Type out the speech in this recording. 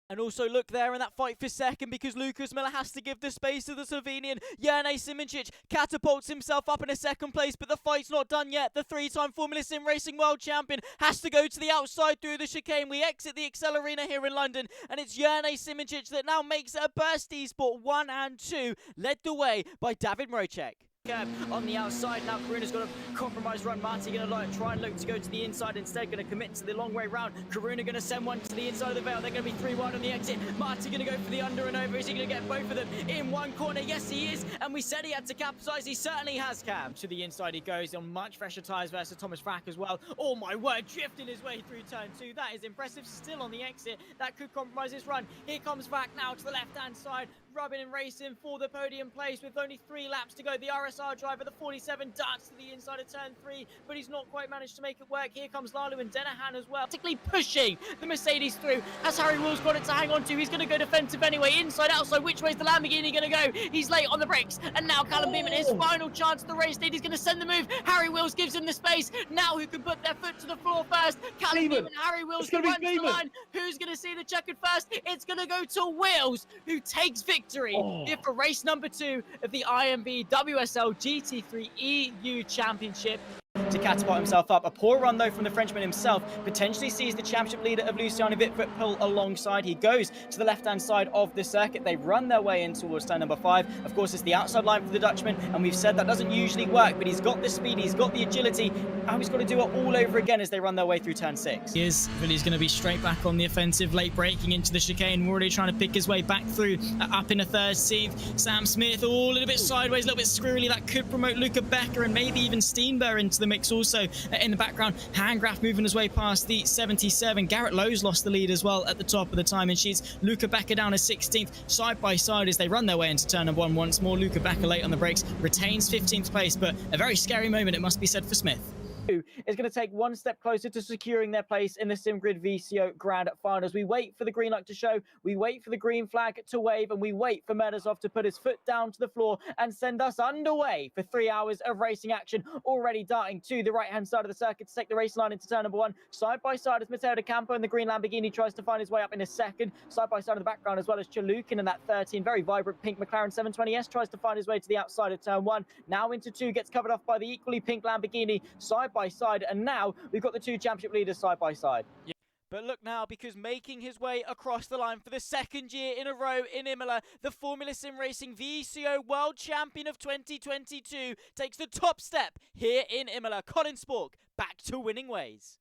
And also look there in that fight for second, because Lucas Miller has to give the space to the Slovenian. Jerne Simoncic catapults himself up in a second place, but the fight's not done yet. The three-time Formula Sim Racing World Champion has to go to the outside through the chicane. We exit the Excel Arena here in London, and it's Jerne Simoncic that now makes it a Burst Esport 1 and 2, led the way by David Mrocek. On the outside now, Karuna's got a compromise run. Marty going to try and look to go to the inside instead, going to commit to the long way round. Karuna going to send one to the inside of the veil. They're going to be 3 wide on the exit. Marty going to go for the under and over. Is he going to get both of them in one corner? Yes, he is. And we said he had to capitalize. He certainly has, Cam. To the inside he goes on much fresher tyres versus Thomas Frack as well. Oh my word, drifting his way through turn 2. That is impressive. Still on the exit. That could compromise his run. Here comes Frack now to the left-hand side, rubbing and racing for the podium place with only 3 laps to go. The RSR driver, the 47, darts to the inside of turn 3, but he's not quite managed to make it work. Here comes Lalu and Denahan as well, particularly pushing the Mercedes through. Has Harry Wills got it to hang on to? He's going to go defensive anyway. Inside, outside, which way's the Lamborghini going to go? He's late on the brakes, and now Callum Beeman, his final chance of the race lead. He's going to send the move. Harry Wills gives him the space. Now who can put their foot to the floor first? Callum Beeman, Harry Wills can run to the line. Who's going to see the checkered first? It's going to go to Wills, who takes victory here for race number 2 of the IMB WSL GT3 EU Championship. To catapult himself up. A poor run, though, from the Frenchman himself. Potentially sees the championship leader of Luciano Vitford pull alongside. He goes to the left-hand side of the circuit. They run their way in towards turn number 5. Of course, it's the outside line for the Dutchman, and we've said that doesn't usually work, but he's got the speed, he's got the agility. Now he's got to do it all over again as they run their way through turn 6. He is, but he's going to be straight back on the offensive, late breaking into the chicane. Already trying to pick his way back through, up in a third seat. Sam Smith, a little bit sideways, a little bit squirrely. That could promote Luca Becker and maybe even Steenberg into the mix also. In the background, Handgraf moving his way past the 77. Garrett Lowe's lost the lead as well at the top of the timing sheets. Luca Becker down as 16th, side by side as they run their way into turn number 1 once more. Luca Becker late on the brakes, retains 15th place, but a very scary moment, it must be said, for Smith. Is going to take one step closer to securing their place in the SimGrid VCO Grand Finals. We wait for the green light to show, we wait for the green flag to wave, and we wait for Medazov to put his foot down to the floor and send us underway for 3 hours of racing action. Already darting to the right-hand side of the circuit to take the race line into turn number 1. Side by side as Matteo De Campo in the green Lamborghini tries to find his way up in a second. Side by side in the background as well as Chalukin in that 13, very vibrant pink McLaren 720S tries to find his way to the outside of turn 1. Now into 2, gets covered off by the equally pink Lamborghini side by side, and now we've got the 2 championship leaders side by side. Yeah. But look now, because making his way across the line for the 2nd year in a row in Imola, the Formula Sim Racing VCO World Champion of 2022 takes the top step here in Imola. Colin Spork back to winning ways.